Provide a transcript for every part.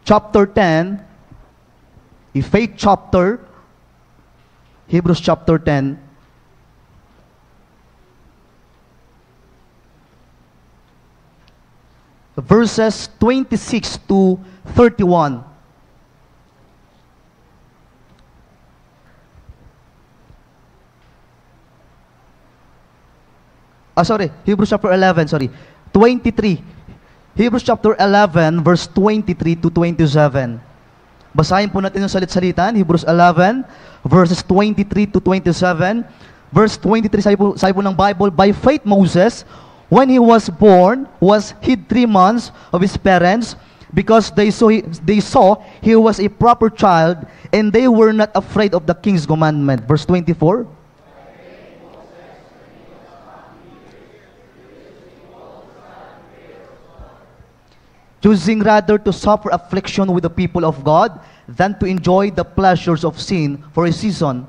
chapter 10, a faith chapter, Hebrews chapter 10, verses 26 to 31. Hebrews chapter 11, 23. Hebrews chapter 11, verse 23 to 27. Basahin po natin yung salit-salitan, Hebrews 11, verses 23 to 27. Verse 23, sabi po ng Bible, by faith Moses, when he was born, was hid 3 months of his parents, because they saw he was a proper child, and they were not afraid of the king's commandment. Verse 24. Choosing rather to suffer affliction with the people of God than to enjoy the pleasures of sin for a season.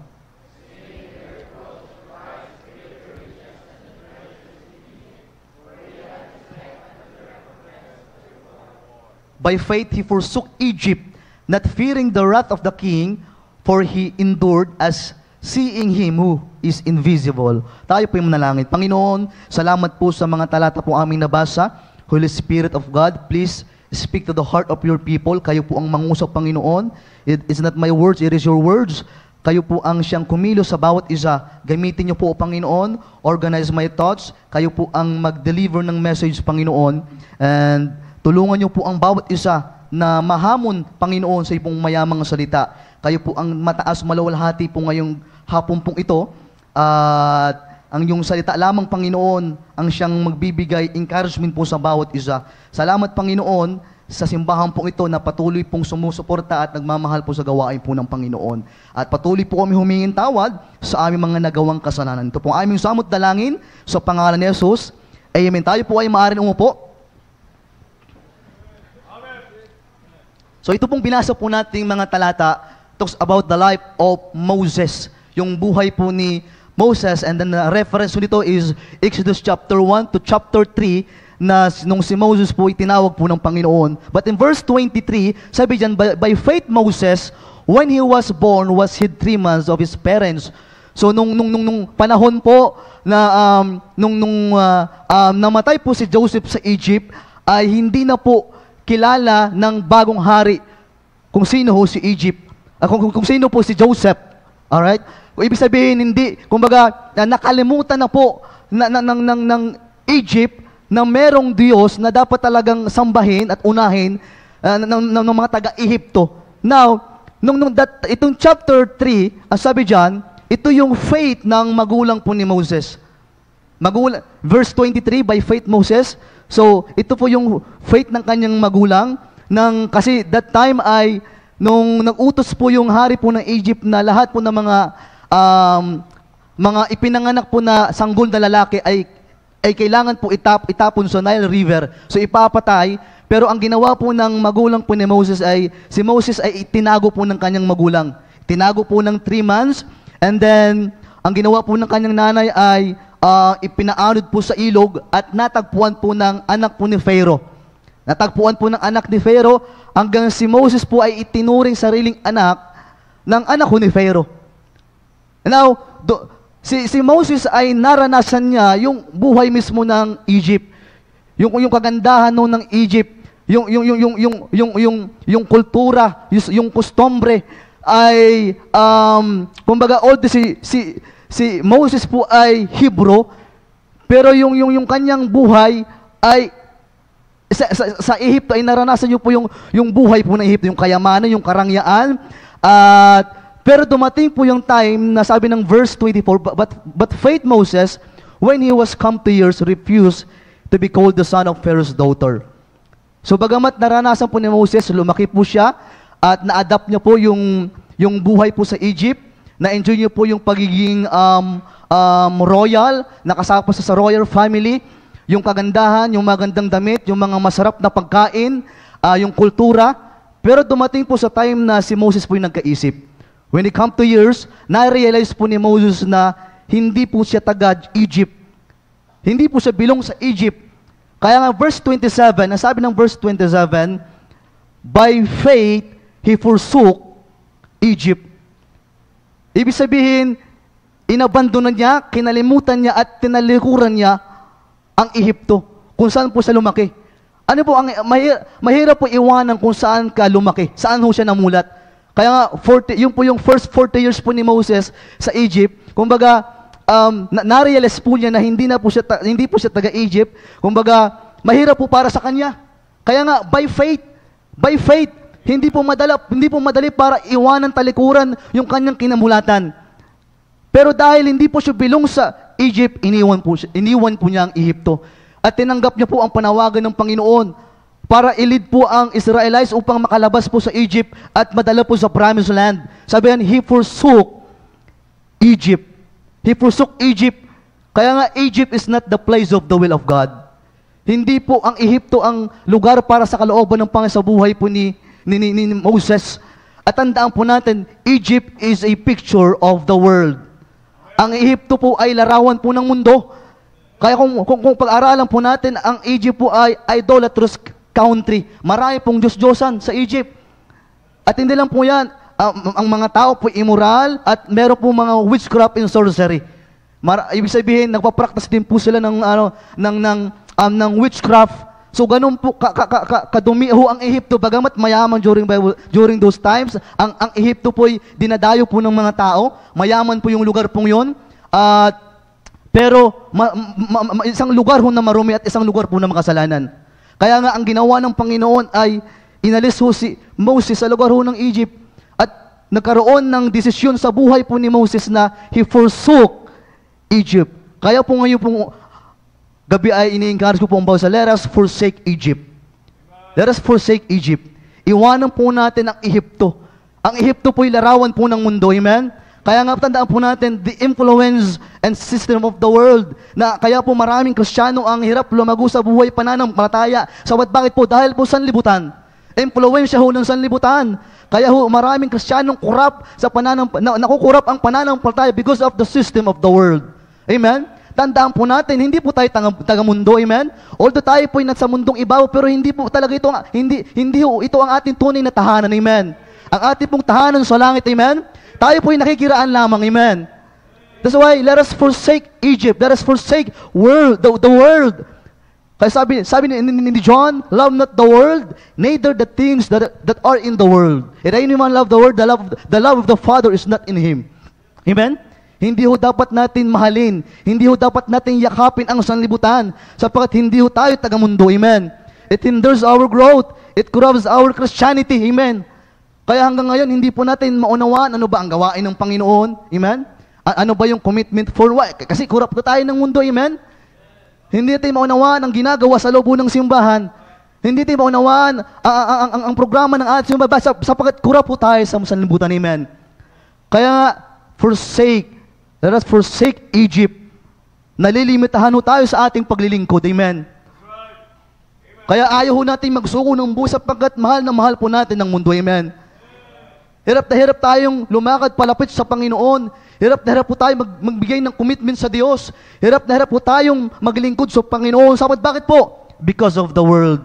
By faith he forsook Egypt, not fearing the wrath of the king, for he endured as seeing him who is invisible. Tayo po yung manalangin. Panginoon, salamat po sa mga talata po aming nabasa. Holy Spirit of God, please speak to the heart of your people. Kayo po ang mangusap, Panginoon. It is not my words, it is your words. Kayo po ang siyang kumilos sa bawat isa. Gamitin niyo po, Panginoon. Organize my thoughts. Kayo po ang mag-deliver ng message, Panginoon. And tulungan niyo po ang bawat isa na mahamon, Panginoon, sa iyong mayamang salita. Kayo po ang mataas malawalhati po ngayong hapon pong ito. At ang iyong salita lamang, Panginoon, ang siyang magbibigay encouragement po sa bawat isa. Salamat, Panginoon, sa simbahan pong ito na patuloy pong sumusuporta at nagmamahal po sa gawain po ng Panginoon. At patuloy po kami humingin tawad sa aming mga nagawang kasalanan. Ito po ang aming samot dalangin sa pangalan ni Jesus. Amen. Tayo po ay maaaring umupo. So ito pong binasa po nating mga talata talks about the life of Moses. Yung buhay po ni Moses, and then the reference nito is Exodus chapter 1 to chapter 3, na nung si Moses po itinawag po ng Panginoon. But in verse 23, sabi diyan, by faith Moses, when he was born, was hid 3 months of his parents. So nung panahon po na namatay po si Joseph sa Egypt, ay hindi na po kilala ng bagong hari kung sino ho si Egypt, kung sino po si Joseph. Alright? Ibig sabihin, hindi, kumbaga, nakalimutan na po ng Egypt na merong Diyos na dapat talagang sambahin at unahin ng mga taga-Ehipto. Now, itong chapter 3, ang sabi dyan, ito yung faith ng magulang po ni Moses. Verse 23, by faith Moses. So, ito po yung faith ng kanyang magulang. Kasi that time ay, nung nag-utos po yung hari po ng Egypt na lahat po ng mga ipinanganak po na sanggol na lalaki ay kailangan po itapon sa Nile River. So ipapatay, pero ang ginawa po ng magulang po ni Moses ay, si Moses ay itinago po ng kanyang magulang. Tinago po ng 3 months, and then ang ginawa po ng kanyang nanay ay ipinaanod po sa ilog at natagpuan po ng anak po ni Pharaoh. Natagpuan po ng anak ni Pharaoh hanggang si Moses po ay itinuring sariling anak ng anak ko ni Pharaoh. Now, si Moses ay naranasan niya yung buhay mismo ng Egypt. Yung kagandahan no ng Egypt, yung kultura, yung kustombre ay kumbaga si Moses po ay Hebrew, pero yung kanyang buhay ay sa Ehipto ay naranasan niyo po yung buhay po ng Ehipto, yung kayamanan, yung karangyaan. Pero dumating po yung time na sabi ng verse 24, but faith Moses, when he was come to years, refused to be called the son of Pharaoh's daughter. So bagamat naranasan po ni Moses, lumaki po siya at na-adapt niya po yung buhay po sa Egypt, na-enjoy niya po yung pagiging royal, nakasama sa royal family, yung kagandahan, yung magandang damit, yung mga masarap na pagkain, yung kultura. Pero dumating po sa time na si Moses po yung nagkaisip. When it come to years, na-realize po ni Moses na hindi po siya taga-Egypt. Hindi po siya bilong sa Egypt. Kaya nga verse 27, nasabi ng verse 27, by faith, he forsook Egypt. Ibig sabihin, inabandonan niya, kinalimutan niya, at tinalikuran niya ang Ehipto, kung saan po siya lumaki. Ano po, mahirap po iwanan kung saan ka lumaki, saan ho siya namulat. Kaya nga, yun po yung first 40 years po ni Moses sa Egypt. Kumbaga, na-realize po niya na hindi po siya taga-Egypt. Kumbaga, mahirap po para sa kanya. Kaya nga, by faith, hindi po madali para iwanan talikuran yung kanyang kinamulatan. Pero dahil hindi po siya bilong sa Egypt, iniwan po niya ang Ehipto. At tinanggap niya po ang panawagan ng Panginoon para ilid po ang Israelites upang makalabas po sa Egypt at madala po sa Promised Land. Sabihan, he forsook Egypt. He forsook Egypt. Kaya nga, Egypt is not the place of the will of God. Hindi po ang Ehipto ang lugar para sa kalooban ng Panginoon sa buhay po ni Moses. At tandaan po natin, Egypt is a picture of the world. Ang Ehipto po ay larawan po ng mundo. Kaya kung pag-aralan po natin, ang Egypt po ay idolatrous country. Marami pong Diyos-Diyosan sa Egypt. At hindi lang po yan, ang mga tao po immoral at meron po mga witchcraft and sorcery. Ibig sabihin, nagpa-practice din po sila ng witchcraft. So ganun po kadumi ho ang Ehipto, bagamat mayaman during those times. Ang Ehipto po ay dinadayo po ng mga tao. Mayaman po yung lugar pong yon. Pero isang lugar ho na marumi at isang lugar po na makasalanan. Kaya nga ang ginawa ng Panginoon ay inalis ho si Moses sa lugar ho ng Egypt at nagkaroon ng desisyon sa buhay po ni Moses na he forsook Egypt. Kaya po ngayon po gabi ay ini-encourage ko po ang bawat, let us forsake Egypt. Let us forsake Egypt. Iwanan po natin ang Ehipto. Ang Ehipto po ay larawan po ng mundo. Amen? Kaya nga tandaan po natin, the influence and system of the world, na kaya po maraming Kristiyano ang hirap lumago sa buhay pananampalataya. Bakit po? Dahil po sanlibutan. Influensya ho ng sanlibutan. Kaya ho maraming Kristiyanong nakukurap ang pananampalataya because of the system of the world. Amen? Tandaan po natin, hindi po tayo taga-mundo, amen? Although tayo po ay nasa mundong ibabaw, pero hindi po talaga ito ang ating tunay na tahanan, amen? Ang ating pong tahanan sa langit, amen? Tayo po ay nakikiraan lamang, amen? That's why, let us forsake Egypt, let us forsake the world. Kaya sabi ni John, love not the world, neither the things that are in the world. If anyone love the world, the love of the Father is not in him. Amen? Hindi ho dapat natin mahalin, hindi ho dapat natin yakapin ang sanlibutan, sapagkat hindi ho tayo taga-mundo, amen? It hinders our growth, it corrupts our Christianity, amen? Kaya hanggang ngayon, hindi po natin maunawaan ano ba ang gawain ng Panginoon, amen? Ano ba yung commitment for what? Kasi corrupt na tayo ng mundo, amen? Hindi natin maunawaan ang ginagawa sa loob ng simbahan. Hindi natin maunawaan ang programa ng ating simbahan sapagkat corrupt po tayo sa sanlibutan, amen? Kaya let us forsake Egypt. Nalilimitahan ho tayo sa ating paglilingkod, amen? Kaya ayaw ho natin magsuko ng buhay sapagkat mahal na mahal po natin ang mundo, amen? Hirap na hirap tayong lumakad palapit sa Panginoon. Hirap na hirap po tayo magbigay ng commitment sa Diyos. Hirap na hirap po tayong maglingkod sa Panginoon. Bakit po? Because of the world.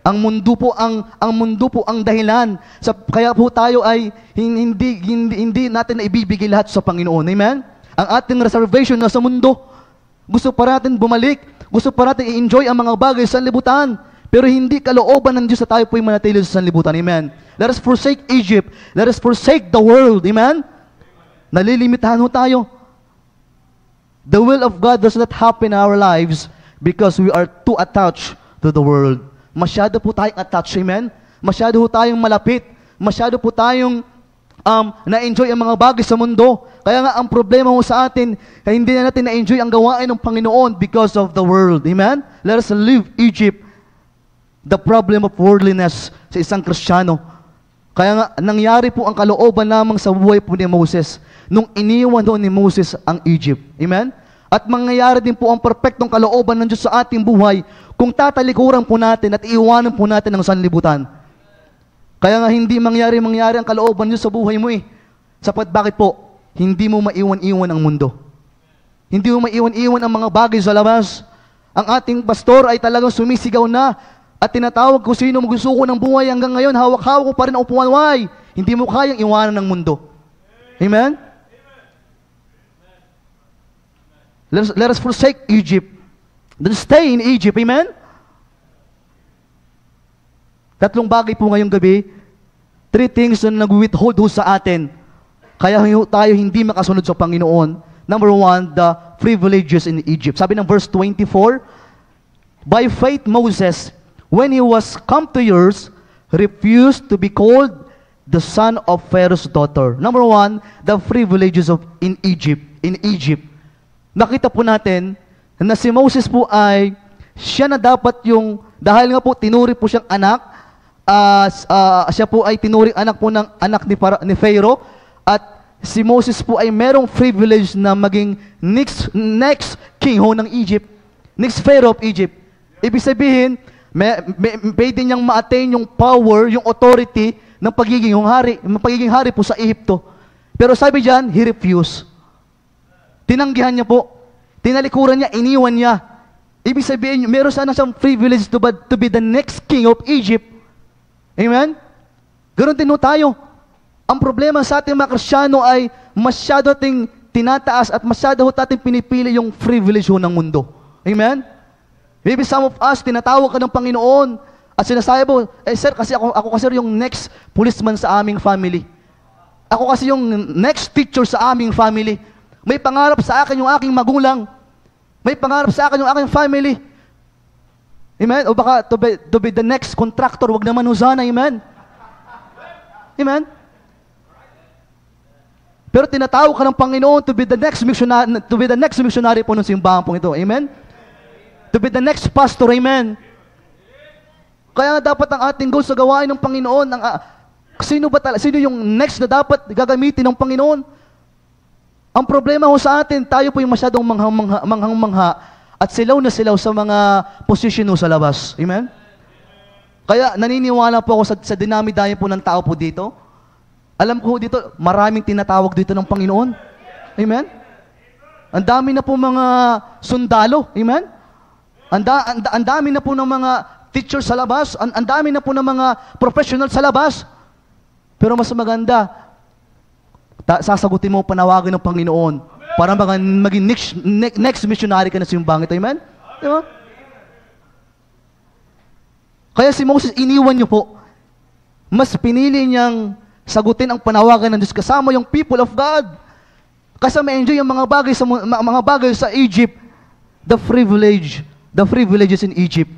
Ang mundo po ang dahilan. Kaya po tayo ay hindi natin naibibigay lahat sa Panginoon. Amen? Ang ating reservation na sa mundo. Gusto pa natin bumalik. Gusto pa natin i-enjoy ang mga bagay sa sanlibutan. Pero hindi kalooban ng Diyos na tayo po ay manatili sa sanlibutan. Amen? Let us forsake Egypt. Let us forsake the world. Amen? Nalilimitahan ho tayo. The will of God does not happen in our lives because we are too attached to the world. Masyado po tayong attached. Amen? Masyado po tayong malapit. Masyado po tayong na-enjoy ang mga bagay sa mundo. Kaya nga ang problema mo sa atin, hindi na natin na-enjoy ang gawain ng Panginoon because of the world. Amen? Let us leave Egypt. The problem of worldliness sa isang Kristiyano. Kaya nga, nangyari po ang kalooban lamang sa buhay po ni Moses nung iniwan doon ni Moses ang Egypt. Amen? At mangyayari din po ang perpektong kalooban ng Diyos sa ating buhay kung tatalikuran po natin at iiwanan po natin ang sanlibutan. Kaya nga hindi mangyari ang kalooban Diyos sa buhay mo eh. Sapat bakit po? Hindi mo maiwan-iwan ang mundo. Hindi mo maiwan-iwan ang mga bagay sa labas. Ang ating pastor ay talagang sumisigaw na At tinatawag ko sino magsusuko ng buhay hanggang ngayon, hawak-hawak ko pa rin ang upuan. Why? Hindi mo kayang iwanan ng mundo. Amen? Let us forsake Egypt. Then stay in Egypt. Amen? Tatlong bagay po ngayong gabi. 3 things na nag-withhold sa atin. Kaya tayo hindi makasunod sa Panginoon. Number 1, the privileges in Egypt. Sabi ng verse 24, by faith Moses, when he was come to years, refused to be called the son of Pharaoh's daughter. Number 1, the privileges in Egypt. In Egypt. Nakita po natin na si Moses po ay siya na dapat yung, dahil nga po tinuri po siyang anak, siya po ay tinuring anak po ng anak ni Pharaoh, at si Moses po ay merong privilege na maging next king ho ng Egypt, next Pharaoh of Egypt. Ibig sabihin, pwede niyang ma-attain yung power, yung authority ng pagiging hari po sa Egypto. Pero sabi diyan, he refused. Tinanggihan niya po. Tinalikuran niya, iniwan niya. Ibig sabihin, meron sana siyang privilege to be the next king of Egypt. Amen? Ganon din tayo. Ang problema sa ating mga Kristyano ay masyado ating tinataas at masyado ating pinipili yung privilege ng mundo. Amen? Maybe some of us, tinatawag ka ng Panginoon at sinasabi mo, sir, kasi ako kasi yung next policeman sa aming family. Ako kasi yung next teacher sa aming family. May pangarap sa akin yung aking magulang. May pangarap sa akin yung aking family. Amen? O baka to be the next contractor, wag naman husana. Amen? Amen? Pero tinatawag ka ng Panginoon to be the next missionary po ng simbahan po ito. Amen? To be the next pastor. Amen? Kaya dapat ang ating goal sa gawain ng Panginoon, sino yung next na dapat gagamitin ng Panginoon? Ang problema ho sa atin, tayo po yung masyadong manghang-mangha at silaw na silaw sa mga position sa labas. Amen? Kaya naniniwala po ako sa dinami-dami po ng tao po dito. Alam ko dito, maraming tinatawag dito ng Panginoon. Amen? Ang dami na po mga sundalo. Amen? Ang dami na po ng mga teacher sa labas. Ang dami na po ng mga professional sa labas. Pero mas maganda, sasagutin mo panawagan ng Panginoon para maging next missionary ka na sa iyong bangit. Amen? Di ba? Kaya si Moses, iniwan niyo po. Mas pinili niyang sagutin ang panawagan ng Diyos kasama yung people of God. Kasi ma-enjoy yung mga bagay sa Egypt. The privileges in Egypt.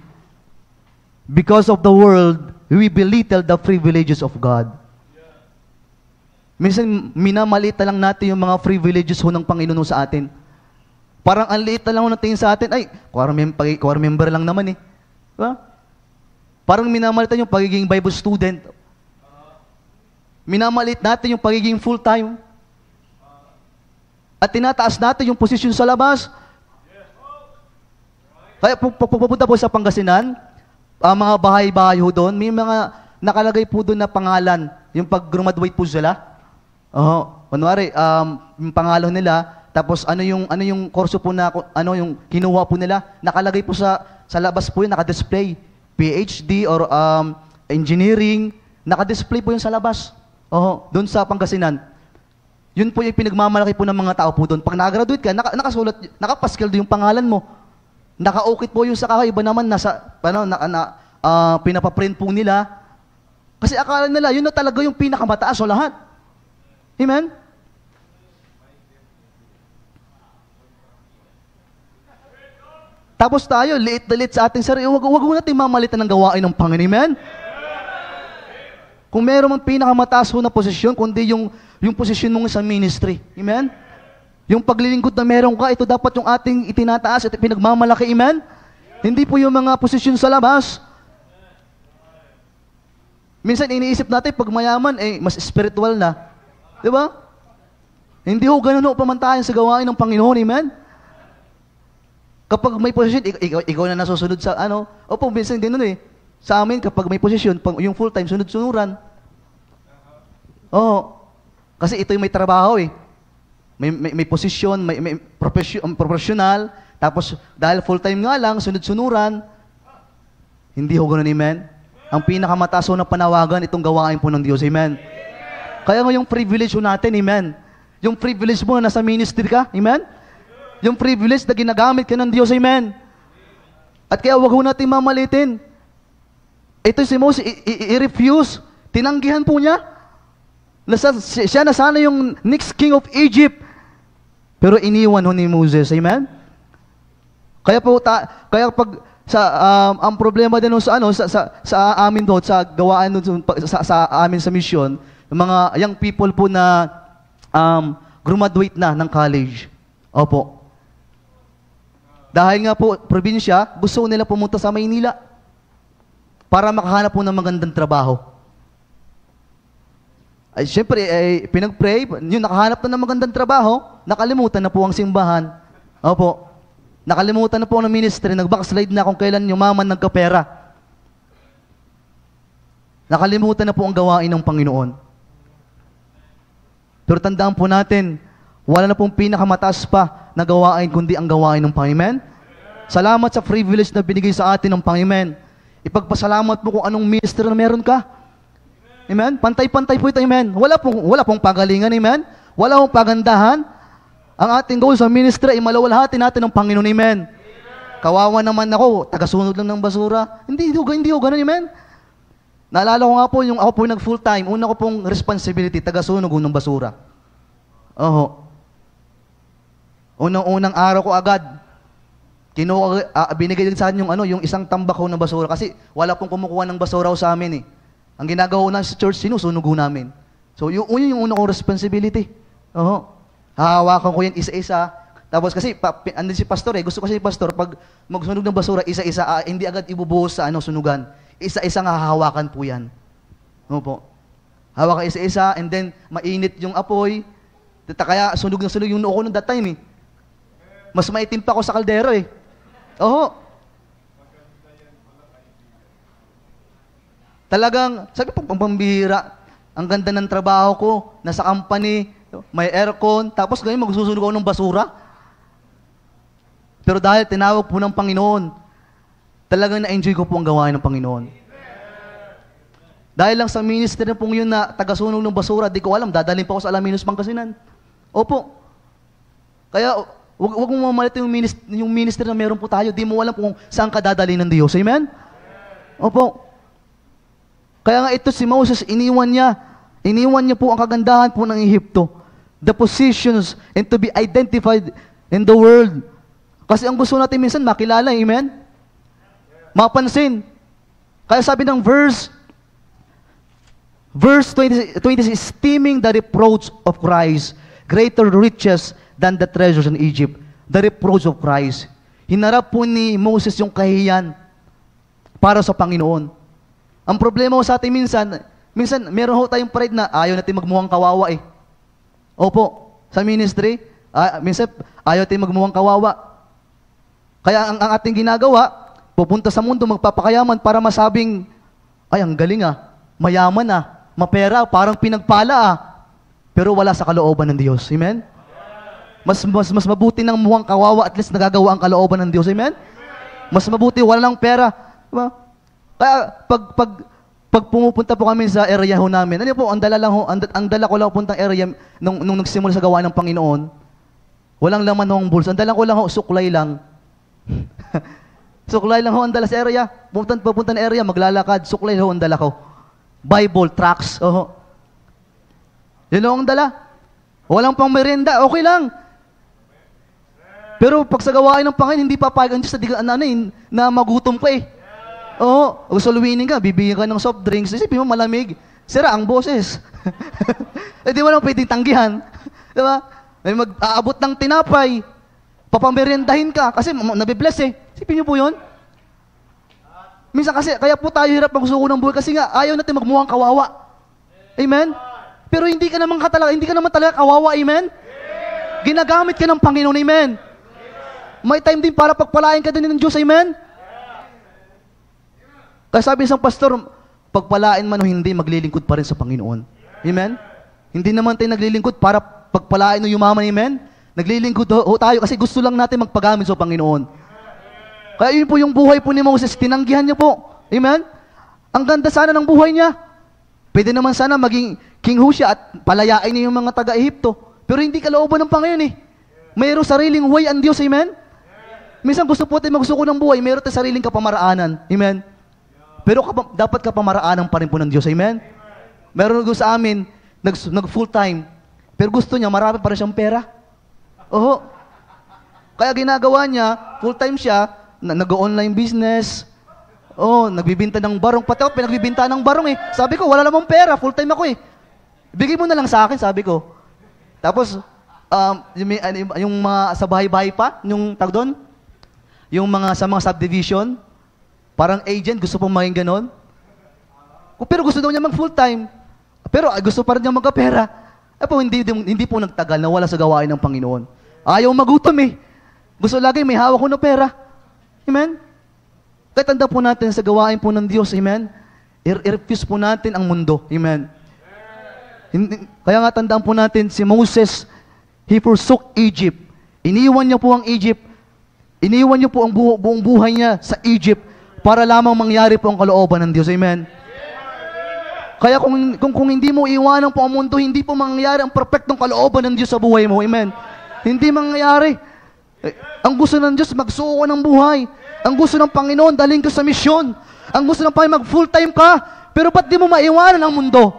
Because of the world, we belittle the privileges of God. Minsan, minamalita lang natin yung mga privileges ng Panginoon sa atin. Parang ang liit na lang natin sa atin, ay, choir member lang naman eh. Diba? Parang minamalita yung pagiging Bible student. Minamalit natin yung pagiging full-time. At tinataas natin yung posisyon sa labas. Kaya pupunta po sa Pangasinan, mga bahay-bahay ho doon, may mga nakalagay po doon na pangalan, yung pag-graduate po sila. Kunwari, yung pangalan nila, tapos ano yung kurso po na, yung kinuha po nila, nakalagay po sa labas po yun, naka-display. PhD or engineering, naka-display po yun sa labas. Doon sa Pangasinan. Yun po yung pinagmamalaki po ng mga tao po doon. Pag nakagraduate ka, nakasulat, nakapaskil doon yung pangalan mo. Naka-ukit po yung sa kakaiba naman, pinapaprint po nila. Kasi akala nila, yun na talaga yung pinakamataas o lahat. Amen? Tapos tayo, liit na liit sa ating sarili. Huwag natin mamalitan ng gawain ng Panginoon. Amen? Kung meron mang pinakamataas na posisyon, kundi yung posisyon mo sa ministry. Amen? Yung paglilingkod na meron ka, ito dapat yung ating itinataas at pinagmamalaki. Amen? Hindi po yung mga posisyon sa labas. Minsan iniisip natin, pag mayaman, mas spiritual na. Di ba? Hindi ho, ganun ho pamantayan sa gawain ng Panginoon. Amen? Kapag may posisyon, ikaw na nasusunod sa Opo, minsan din nun eh. Sa amin, kapag may posisyon, yung full-time, sunod-sunuran. Kasi ito yung may trabaho eh. May posisyon, may professional, tapos dahil full-time nga lang, sunod-sunuran. Hindi ho ganun, amen? Ang pinakamataas ho na panawagan, itong gawain po ng Diyos, amen? Kaya nga yung privilege ho natin, amen? Yung privilege mo na nasa ministry ka, amen? Yung privilege na ginagamit ka ng Diyos, amen? At kaya wag ho natin mamalitin. Ito si Moses, i-refuse. Tinanggihan po niya. Siya na sana yung next king of Egypt. Pero iniwan ho ni Moses, amen? Kaya po, kaya pag ang problema din sa amin doon, sa gawaan doon, sa amin sa mission, yung mga young people po na graduate na ng college. Opo. Dahil nga po, probinsya, gusto nila pumunta sa Maynila para makahanap po ng magandang trabaho. Ay, syempre, pinag-pray, yung nakahanap na ng magandang trabaho, nakalimutan na po ang simbahan. Opo. Nakalimutan na po ng ministry, nag-backslide na kung kailan yumaman nagkapera. Nakalimutan na po ang gawain ng Panginoon. Pero tandaan po natin, wala na pong pinakamataas pa na gawain kundi ang gawain ng Panginoon. Salamat sa privilege na binigay sa atin ng Panginoon. Ipagpasalamat mo kung anong ministry na meron ka. Amen? Pantay-pantay po ito, amen? Wala pong pagalingan, amen? Wala pong pagandahan. Ang ating goal sa ministry ay malawalhati natin ng Panginoon, amen? Kawawa naman ako, tagasunod lang ng basura. Hindi ho ganun, amen? Naalala ko nga po, yung ako po nag-full time, una ko pong responsibility, tagasunog ng basura. Oho. Unang-unang araw ko agad, binigay din sa akin yung isang tambak ko ng basura kasi wala pong kumukuha ng basura sa amin eh. Ang ginagawa ko na sa church, sinusunog namin. So, yun yung unang kong responsibility. Oho. Hahawakan ko yan isa-isa. Tapos kasi, andun si pastor eh. Gusto kasi si pastor, pag magsunog ng basura, isa-isa, hindi agad ibubuhos sa sunugan. Isa-isa nga hahawakan po yan. Opo. Hawakan isa-isa, and then, mainit yung apoy. Kaya sunog na sunog yung noo ko noong that time eh. Mas maitim pa ako sa kaldero eh. Oho. Talagang, sabi po, pambihira. Ang ganda ng trabaho ko, nasa company, may aircon, tapos ngayon magsusunog ako ng basura. Pero dahil tinawag po ng Panginoon, talagang na-enjoy ko po ang gawain ng Panginoon. Dahil lang sa ministry na pong yun na tagasunog ng basura, di ko alam, dadalhin pa ako sa Alaminos, Pangasinan. Opo. Kaya, wag mong mamalit yung ministry na meron po tayo, di mo alam kung saan ka dadalhin ng Diyos. Amen? Opo. Kaya nga ito si Moses, iniwan niya po ang kagandahan po ng Ehipto. The positions and to be identified in the world. Kasi ang gusto natin minsan makilala, amen? Mapansin. Kaya sabi ng verse 20, esteeming the reproach of Christ greater riches than the treasures in Egypt. The reproach of Christ. Hinarap po ni Moses yung kahiyan para sa Panginoon. Ang problema ko sa atin minsan meron ho tayong pride na ayaw natin magmukhang kawawa eh. Opo, sa ministry, minsan ayaw natin magmukhang kawawa. Kaya ang ating ginagawa, pupunta sa mundo, magpapakayaman para masabing, ay, ang galing mayaman mapera, parang pinagpala pero wala sa kalooban ng Diyos. Amen? Mas mabuti ng mukhang kawawa, at least nagagawa ang kalooban ng Diyos. Amen? Mas mabuti, wala lang pera. Diba? Kaya, pag pumupunta po kami sa area ho namin, ano po, ang dala ko lang puntang area nung nagsimula sa gawa ng Panginoon, walang laman ng bulsa. Ang dala ko lang ho, suklay lang. Suklay lang ho ang dala sa area. Pupunta na area, maglalakad, suklay ho ang dala ko. Bible, tracts, Yun ho ang dala. Walang pang merienda, okay lang. Pero pag sa gawain ng Panginoon, hindi papayag ang Diyos na magutom ka eh. Oo, gusto luwinin ka, bibigyan ka ng soft drinks, isipin mo malamig, sira ang boses. Di mo lang pwedeng tanggihan. Diba? May mag-aabot ng tinapay, papameriendahin ka, kasi nabibless eh. Isipin niyo po yun? Minsan kasi, kaya po tayo hirap magsuko ng buhay, kasi nga, ayaw natin magmukhang kawawa. Amen? Pero hindi ka naman talaga kawawa, amen? Ginagamit ka ng Panginoon, amen? May time din para pagpalain ka din ng Diyos, amen? Kaya sabi isang pastor, pagpalain man o hindi, maglilingkod pa rin sa Panginoon. Amen? Hindi naman tayo naglilingkod para pagpalain o yumaman, amen? Naglilingkod tayo kasi gusto lang natin magpagamit sa Panginoon. Kaya yun po yung buhay po ni Moses, tinanggihan niya po. Amen? Ang ganda sana ng buhay niya. Pwede naman sana maging king ho siya at palayain niya yung mga taga-Ehipto. Pero hindi kalooban ng Panginoon eh. Mayroong sariling way ang Diyos, amen? Minsan gusto po tayo magsuko ng buhay, mayroon tayo sariling kapamaraanan, amen? Pero dapat kapamaraanan pa rin po ng Diyos, amen? Meron gusto sa amin, nag-full time, pero gusto niya, marami pa rin siyang pera. Oo. Kaya ginagawa niya, full time siya, nag-online business, nagbibinta ng barong, pati ako pinagbibinta ng barong eh. Sabi ko, wala namang pera, full time ako eh. Bigay mo na lang sa akin, sabi ko. Tapos, yung mga sa bahay-bahay pa, yung tag doon, yung mga sa mga subdivision, parang agent, gusto pong maging ganon. Pero gusto daw niya mag full time. Pero gusto pa rin niya magkapera. Po, hindi po nagtagal na wala sa gawain ng Panginoon. Ayaw magutom eh. Gusto lagi may hawak ko na pera. Amen? Kaya tanda po natin sa gawain po ng Diyos. Amen? I-refuse po natin ang mundo. Amen? Kaya nga tandaan po natin si Moses, he forsook Egypt. Iniwan niya po ang Egypt. Iniwan niya po ang buong buhay niya sa Egypt para lamang mangyari po ang kalooban ng Diyos. Amen? Kaya kung hindi mo iwanan po ang mundo, hindi po mangyayari ang perfectong kalooban ng Diyos sa buhay mo. Amen? Hindi mangyayari. Ang gusto ng Diyos, magsuko ng buhay. Ang gusto ng Panginoon, dalhin ka sa misyon. Ang gusto ng Panginoon, mag-full time ka. Pero ba't di mo maiwanan ang mundo?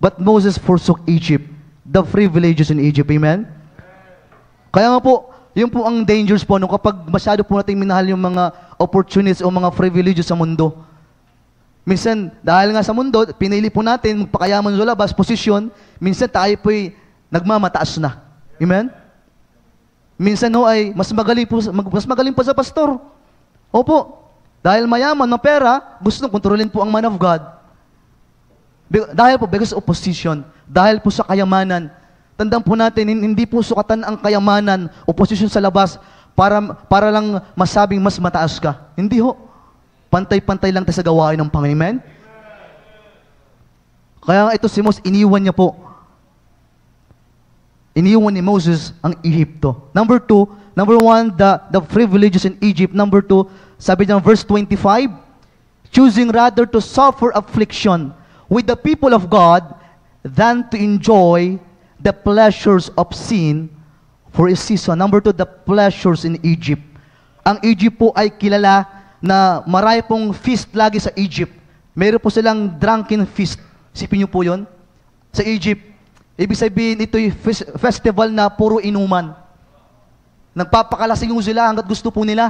But Moses forsook Egypt. The privileges in Egypt. Amen? Kaya nga po, yun po ang dangers po kapag masyado po natin minahal yung mga opportunities o mga privileges sa mundo. Minsan, dahil nga sa mundo, pinili po natin magpakayaman sa labas, posisyon, minsan tayo po'y nagmamataas na. Amen? Minsan ay mas magaling pa sa pastor. Opo, dahil mayaman ng pera, gusto nang kontrolin po ang man of God. Dahil po, because of position, dahil po sa kayamanan, tandaan po natin, hindi po sukatan ang kayamanan o posisyon sa labas para lang masabing mas mataas ka. Hindi ho. Pantay-pantay lang tayo sa gawain ng Panginoon. Kaya ito si Moses, iniwan niya po. Iniwan ni Moses ang Ehipto. Number 1, the privileges in Egypt. Number 2, sabi niya verse 25, choosing rather to suffer affliction with the people of God than to enjoy the pleasures of sin for a season. Number 2, the pleasures in Egypt. Ang Egypt po ay kilala na marami pong feast lagi sa Egypt. Meron po silang drunken feast. Sipin niyo po yun? Sa Egypt. Ibig sabihin, ito'y festival na puro inuman. Nagpapakalasing sila hanggat gusto po nila.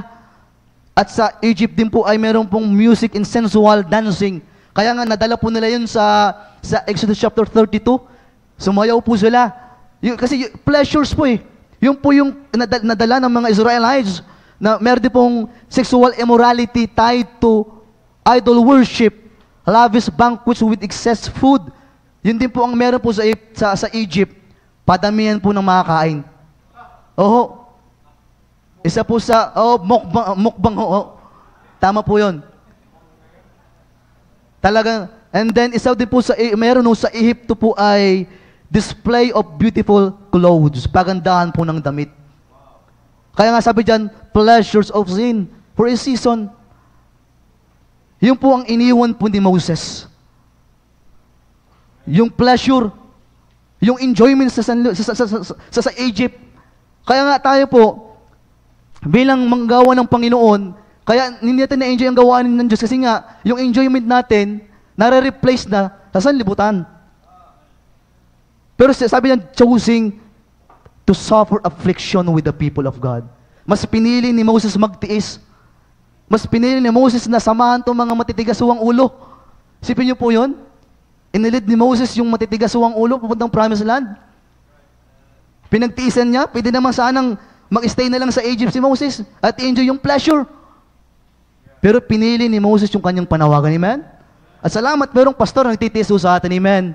At sa Egypt din po ay meron pong music and sensual dancing. Kaya nga nadala po nila yun sa Exodus chapter 32. Sumayaw po sila. Kasi pleasures po eh. Yung po yung nadala ng mga Israelites na meron din pong sexual immorality tied to idol worship, lavish banquets with excess food. Yun din po ang meron po sa Egypt. Padamihan po ng makakain. Isa po sa, mukbang. Tama po yun. Talagang, and then isa din po meron sa Ehipto po ay display of beautiful clothes. Pagandahan po ng damit. Kaya nga sabi dyan, pleasures of sin for a season. Yun po ang iniwan po ni Moses. Yung pleasure, yung enjoyment sa Egypt. Kaya nga tayo po, bilang manggawa ng Panginoon, kaya hindi natin na-enjoy ang gawaan ng Diyos kasi nga, yung enjoyment natin, nare-replace na sa sanlibutan. Pero sabi niya, choosing to suffer affliction with the people of God. Mas pinili ni Moses magtiis. Mas pinili ni Moses na samahan itong mga matitigasawang ulo. Sipin niyo po yun? Inilid ni Moses yung matitigasawang ulo pupuntang Promised Land. Pinagtiisan niya, pwede naman sanang mag-stay na lang sa Egypt si Moses at enjoy yung pleasure. Pero pinili ni Moses yung kanyang panawagan. Amen? At salamat, merong pastor na nagtitiis sa atin. Amen?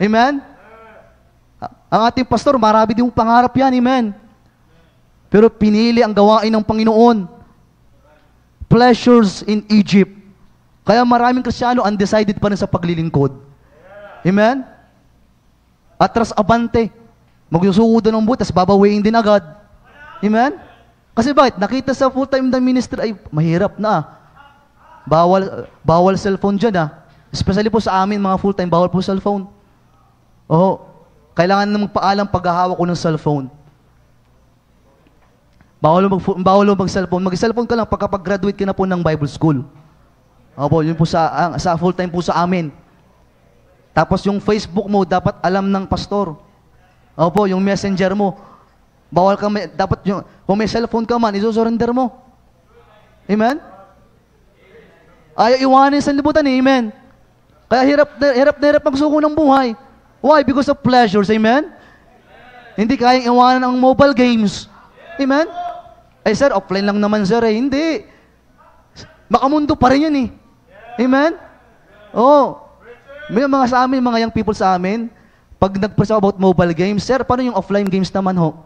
Amen? Ang ating pastor, marami din pangarap yan. Amen? Pero pinili ang gawain ng Panginoon. Pleasures in Egypt. Kaya maraming Kristiyano undecided pa rin sa paglilingkod. Amen? Atras abante. Magsusuko doon ng butas, babawiin din agad. Amen? Kasi bakit? Nakita sa full-time na ministry, ay, mahirap na. Bawal cellphone dyan, Especially po sa amin, mga full-time, bawal po cellphone. Oo. Kailangan na magpaalam paghahawak ko ng cellphone. Bawal mo mag-cellphone. Mag-cellphone ka lang pagka-graduate ka na po ng Bible school. Opo, yun po sa full-time po sa amin. Tapos yung Facebook mo, dapat alam ng pastor. Opo, yung messenger mo. Bawal ka, dapat yung, kung may cellphone ka man, isusurrender mo. Amen? Ayaw iwanin sa libutan, amen? Kaya hirap magsuko ng buhay. Why? Because of pleasures, amen? Hindi kayang iwanan ang mobile games. Amen? Eh sir, offline lang naman sir eh. Hindi. Makamundo pa rin yun eh. Amen? Oo. May mga sa amin, mga young people sa amin, pag nag-press about mobile games, sir, paano yung offline games naman ho?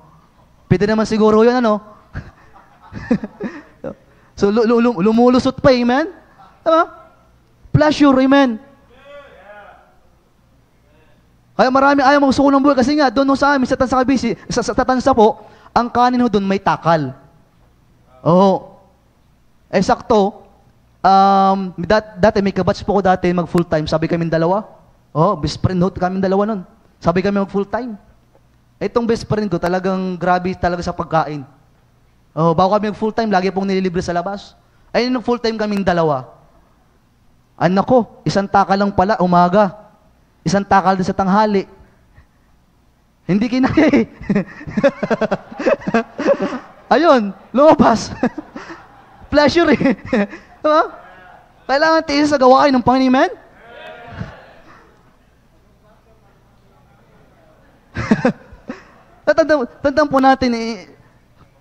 Pwede naman siguro yun, ano? So, lumulusot pa, amen? Diba? Pleasure, amen? Kaya marami ayaw magsuko ng buhay kasi nga, doon sa amin, sa Tansa po, ang kanin ho doon may takal. Oo. Eh, sakto, dati may kabatch po ko dati mag full time, sabi kami dalawa. Oh, best friend ho kami dalawa nun. Sabi kami mag full time. Itong best friend ko talagang grabe talaga sa pagkain. Oh, bago kami mag full time, lagi pong nililibre sa labas. Ay nung full time kaming dalawa. Anak ko, isang takal lang pala umaga. Isang takal din sa tanghali. Hindi kinaya eh. Ayun, lumabas. Pleasure eh. Diba? Kailangan tiis sa gawain ng Panginoon, amen? Tandaan po natin eh,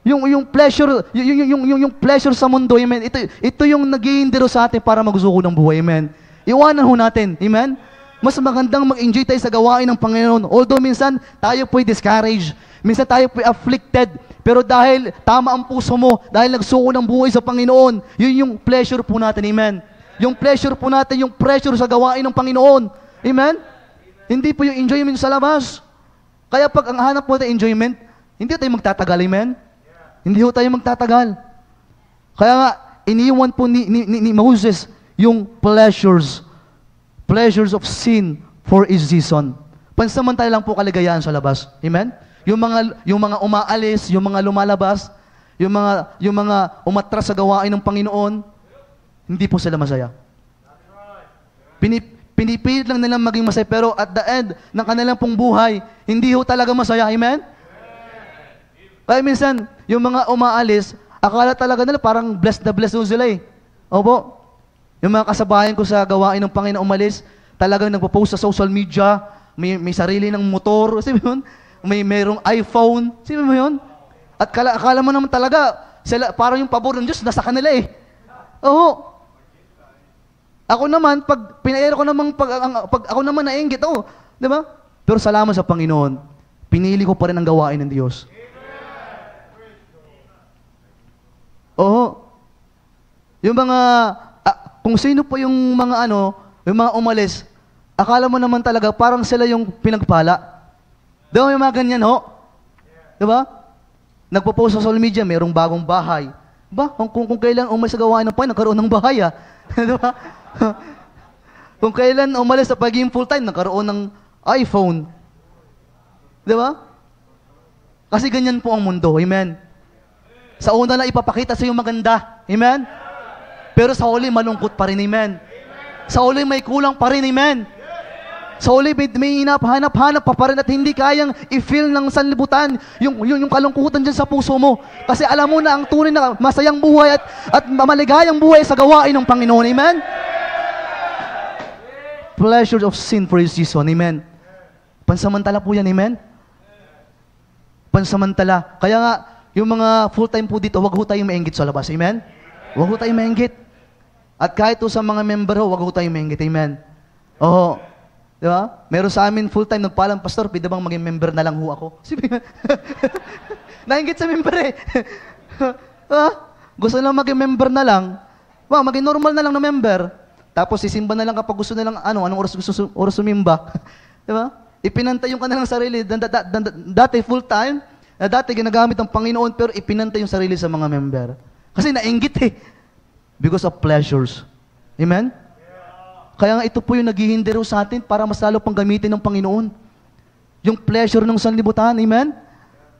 yung pleasure, yung pleasure sa mundo, amen? Ito yung nag-iindiro sa atin para magsuko ng buhay, amen? Iwanan ho natin, amen? Mas magandang mag-enjoy tayo sa gawain ng Panginoon. Although minsan tayo po'y discouraged, minsan tayo po'y afflicted, pero dahil tama ang puso mo, dahil nagsuko ng buhay sa Panginoon, yun yung pleasure po natin, amen? Yung pleasure po natin, yung pressure sa gawain ng Panginoon, amen? Hindi po yung enjoyment sa labas. Kaya pag ang hanap mo tayo enjoyment, hindi tayo magtatagal, amen? Hindi ho tayo magtatagal. Kaya nga, iniwan po ni Moses yung pleasures of sin for a season. Pansamantala lang po kaligayahan sa labas. Amen? Yung mga umaalis, yung mga lumalabas, yung mga umatras sa gawain ng Panginoon, hindi po sila masaya. Pinipilit lang nilang maging masaya, pero at the end ng kanilang pong buhay, hindi ho talaga masaya. Amen? Kaya minsan, yung mga umaalis, akala talaga nila parang blessed na blessed sila eh. Opo. Yung mga kasabayan ko sa gawain ng Panginoon umalis, talagang nagpo-post sa social media, may sarili ng motor, sabi mo yun? Mayroong iPhone, sabi mo yun? At akala mo naman talaga, sila, parang yung pabor ng Diyos, nasa kanila eh. Oo. Ako naman, pag pinayero ko naman, pag ako naman nainggit, di ba? Pero salamat sa Panginoon, pinili ko pa rin ang gawain ng Diyos. Oo. Yung mga, kung sino pa yung mga yung mga umalis, akala mo naman talaga parang sila yung pinagpala. Di ba yung mga ganyan ho? Di ba? Nagpo-post sa social media, mayroong bagong bahay. Ba? Kung kailan umalis sa gawain ng Panginoon, nagkaroon ng bahay Di ba? Kung kailan umalis sa pagiging full-time, nagkaroon ng iPhone. Di ba? Kasi ganyan po ang mundo. Amen? Sa una lang ipapakita sa iyo maganda. Amen? Pero sa huli, malungkot pa rin, amen. Sa huli, may kulang pa rin, amen. Sa huli, may hanap-hanap pa rin at hindi kayang i-feel ng sanlibutan yung kalungkutan dyan sa puso mo. Kasi alam mo na ang tunay na masayang buhay at maligayang buhay sa gawain ng Panginoon, amen. Pleasures of sin for His season, amen. Pansamantala po yan, amen. Pansamantala. Kaya nga, yung mga full-time po dito, wag ho tayong maingit sa labas, amen. Wag ho tayong maingit. At kahit sa mga member ho, wag ho tayong maingit. Amen. Oo. Di ba? Meron sa amin full-time, nagpaalam, Pastor, pwede bang maging member na lang ho ako? Nainggit sa member eh. Gusto lang maging member na lang. Maging normal na lang na member. Tapos sisimba na lang kapag gusto nilang anong oras sumimba. Di ba? Ipinantay yung kanilang sarili. Dati full-time, dati ginagamit ng Panginoon, pero ipinantay yung sarili sa mga member. Kasi nainggit eh. Because of pleasures. Amen? Kaya nga ito po yung naghihindero sa atin para mas lalo pang gamitin ng Panginoon. Yung pleasure ng sanlibutan, amen?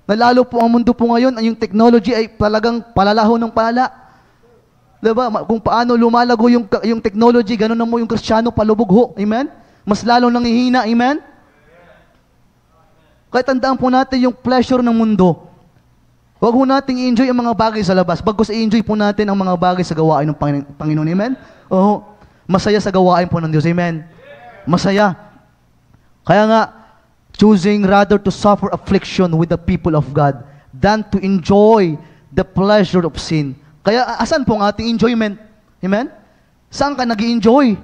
Nalalo po ang mundo po ngayon, yung technology ay talagang palalaho ng palala. Diba? Kung paano lumalago yung technology, ganun na mo yung Kristiyano palubog ho, amen? Mas lalo nangihina, amen? Kaya tandaan po natin yung pleasure ng mundo. Huwag ho nating i-enjoy ang mga bagay sa labas. Bagkus i-enjoy po natin ang mga bagay sa gawain ng Panginoon, amen? Oo. Masaya sa gawain po ng Diyos. Amen? Masaya. Kaya nga, choosing rather to suffer affliction with the people of God than to enjoy the pleasure of sin. Kaya, asan po ang ating enjoyment? Amen? Saan ka nag-i-enjoy?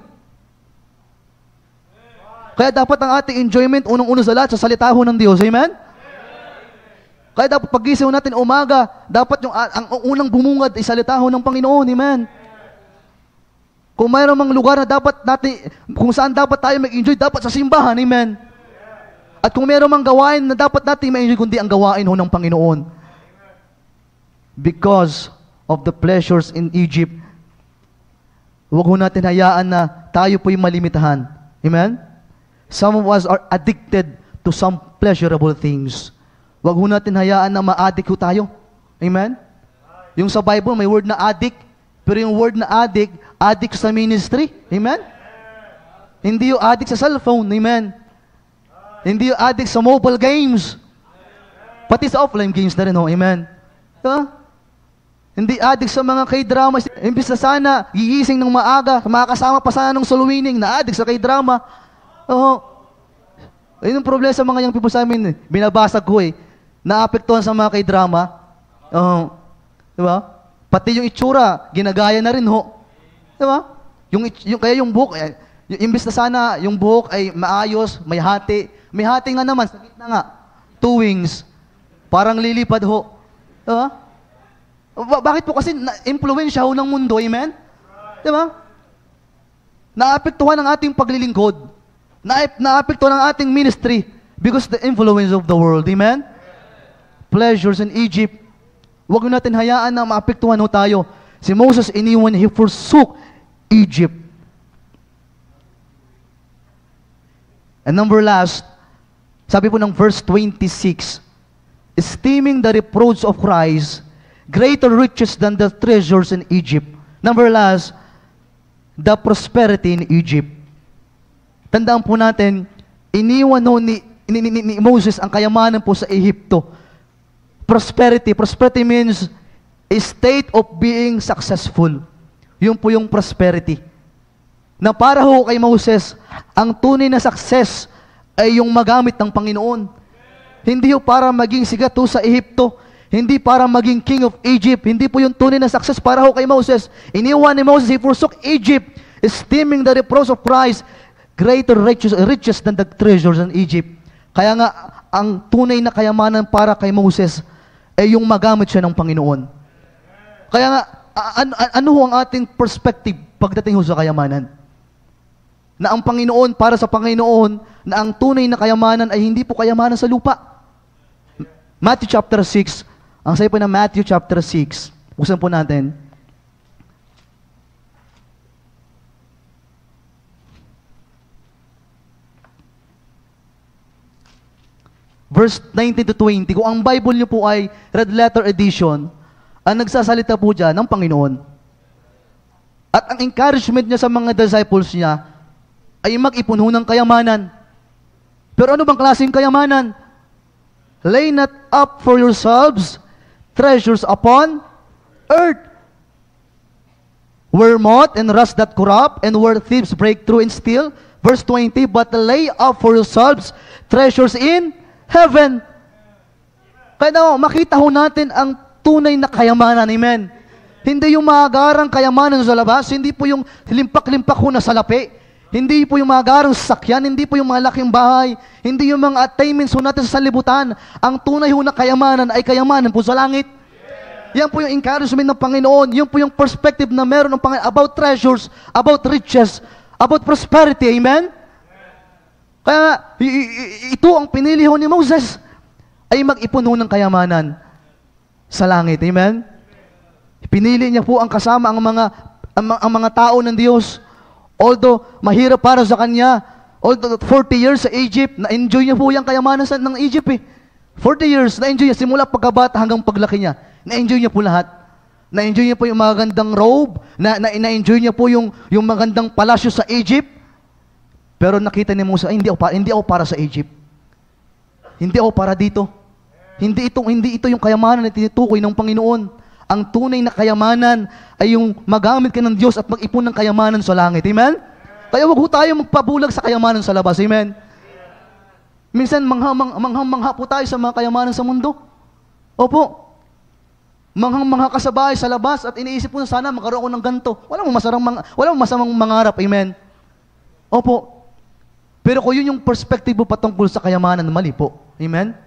Kaya dapat ang ating enjoyment, unang-una sa lahat, sa salita ho ng Diyos. Amen? Kaya dapat pag-gising natin umaga, dapat ang unang bumungad ay salita ho ng Panginoon. Amen? Kung mayroon mang lugar na dapat natin, kung saan dapat tayo mag-enjoy, dapat sa simbahan, amen. At kung mayroon mang gawain na dapat natin ma-enjoy, kundi ang gawain ho ng Panginoon. Because of the pleasures in Egypt, huwag ho natin hayaan na tayo po'y malimitahan. Amen? Some of us are addicted to some pleasurable things. Huwag ho natin hayaan na ma-addict ho tayo. Amen? Yung sa Bible, may word na addict, pero yung word na addict sa ministry. Amen? Hindi yung addict sa cellphone. Amen? Hindi yung addict sa mobile games. Pati sa offline games na rin. Oh. Amen? Hindi addict sa mga K-drama. Imbis na sana, gigising ng maaga, makakasama pa sana ng solowining na addict sa K-drama. Ayun yung problema sa mga young people sa amin. Binabasag ko naapektuhan sa mga K-drama. Diba? Pati yung itsura, ginagaya na rin ho. Diba? Kaya yung buhok, imbis na sana yung buhok ay maayos, may hati. May hati nga naman, sa gitna nga. 2 wings. Parang lilipad ho. Diba? Bakit po? Kasi na-influensya ho ng mundo, amen? Diba? Naapektuhan ang ating paglilingkod. Naapektuhan ang ating ministry because the influence of the world, amen? Pleasures in Egypt. Huwag natin hayaan na maapektuhan ho tayo. Si Moses, iniwan, he forsook Egypt. And number last, sabi po ng verse 26, esteeming the reproach of Christ greater riches than the treasures in Egypt. Number last, the prosperity in Egypt. Tandaan po natin, iniwan ho ni Moses ang kayamanan po sa Ehipto. Prosperity means a state of being successful. Yun po yung prosperity. Na para ho kay Moses, ang tunay na success ay yung magamit ng Panginoon. Hindi ho para maging sigat ho sa Ehipto. Hindi para maging king of Egypt. Hindi po yung tunay na success para ho kay Moses. Iniwan ni Moses, he forsook Egypt, esteeming the reproach of Christ greater riches than the treasures in Egypt. Kaya nga, ang tunay na kayamanan para kay Moses ay yung magamit siya ng Panginoon. Kaya nga, ano ho ang ating perspective pagdating ho sa kayamanan? Na ang Panginoon, para sa Panginoon, na ang tunay na kayamanan ay hindi po kayamanan sa lupa. Matthew chapter 6, ang sabi po na Matthew chapter 6, buksan po natin. Verse 19 to 20, kung ang Bible niyo po ay red letter edition, ang nagsasalita po dyan ng Panginoon. At ang encouragement niya sa mga disciples niya ay mag-ipon ho ng kayamanan. Pero ano bang klaseng kayamanan? Lay not up for yourselves treasures upon earth, where moth and rust that corrupt, and where thieves break through and steal. Verse 20, but lay up for yourselves treasures in heaven. Kaya makita ho natin ang tunay na kayamanan, amen. Hindi yung maagarang kayamanan sa labas, hindi po yung limpak-limpak ho na salapi, hindi po yung maagarang sakyan, hindi po yung mga laking bahay, hindi yung mga attainments ho natin sa sanlibutan. Ang tunay ho na kayamanan ay kayamanan po sa langit. Yan po yung encouragement ng Panginoon, yun po yung perspective na meron ng Panginoon about treasures, about riches, about prosperity, amen? Kaya ito ang pinili ho ni Moses, ay mag-ipon ho ng kayamanan sa langit. Amen? Pinili niya po ang kasama ang mga ang mga tao ng Diyos. Although mahirap para sa kanya, although 40 years sa Egypt, na-enjoy niya po yung kayamanan ng Egypt eh. 40 years, na-enjoy niya, simula pagkabata hanggang paglaki niya. Na-enjoy niya po lahat. Na-enjoy niya po yung magandang robe, na-enjoy niya po yung magandang palasyo sa Egypt. Pero nakita ni Musa, hindi ako para sa Egypt. Hindi ako para dito. Hindi ito yung kayamanan na tinutukoy ng Panginoon. Ang tunay na kayamanan ay yung magamit ka ng Diyos at mag-ipon ng kayamanan sa langit. Amen? Kaya wag ho tayo magpabulag sa kayamanan sa labas. Amen? Minsan, mangha po tayo sa mga kayamanan sa mundo. Opo. Mangha kasabay sa labas at iniisip po na sana magkaroon ako ng ganito. Walang masamang mangarap. Amen? Opo. Pero kung yun yung perspective mo patungkol sa kayamanan, mali po. Amen?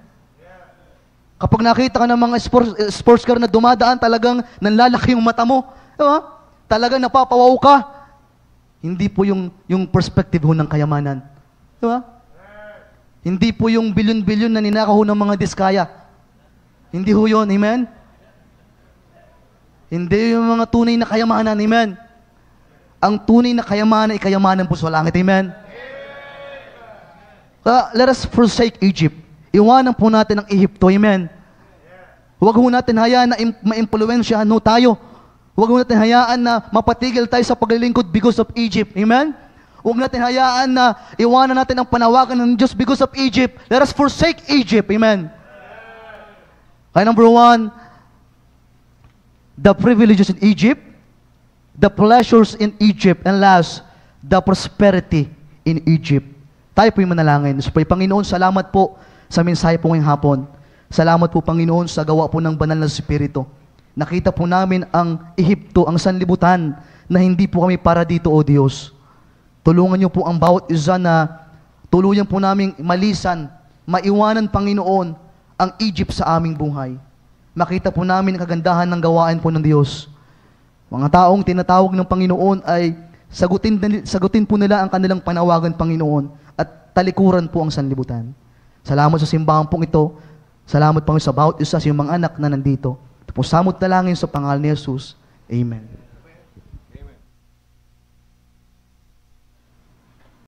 Kapag nakita ka ng mga sports car na dumadaan, talagang nanlalaki yung mata mo. Diba? Talagang napapawaw ka. Hindi po yung perspective ho ng kayamanan. Diba? Hindi po yung bilyon-bilyon na ninakaw ng mga diskaya. Hindi ho yun. Amen? Hindi yung mga tunay na kayamanan. Amen? Ang tunay na kayamanan ay kayamanan po sa langit. Amen? Let us forsake Egypt. Iwanan po natin ang Ehipto. Amen? Huwag ho natin hayaan na ma-impluwensyahan ho tayo. Huwag ho natin hayaan na mapatigil tayo sa paglilingkod because of Egypt. Amen? Huwag natin hayaan na iwanan natin ang panawagan ng Diyos because of Egypt. Let us forsake Egypt. Amen? Kaya number 1, the privileges in Egypt, the pleasures in Egypt, and last, the prosperity in Egypt. Tayo po yung manalangin. So, Panginoon, salamat po sa mensahe po ngayong hapon. Salamat po, Panginoon, sa gawa po ng banal na Espiritu. Nakita po namin ang Ehipto, ang sanlibutan, na hindi po kami para dito, O Diyos. Tulungan niyo po ang bawat isa na tuluyan po namin malisan, maiwanan, Panginoon, ang Egypt sa aming buhay. Makita po namin ang kagandahan ng gawain po ng Diyos. Mga taong tinatawag ng Panginoon ay sagutin po nila ang kanilang panawagan, Panginoon, at talikuran po ang sanlibutan. Salamat sa simbahan pong ito. Salamat, Panginoon, sa bawat isa sa iyong mga anak na nandito. Ito po samot na langin sa pangalan ni Jesus. Amen.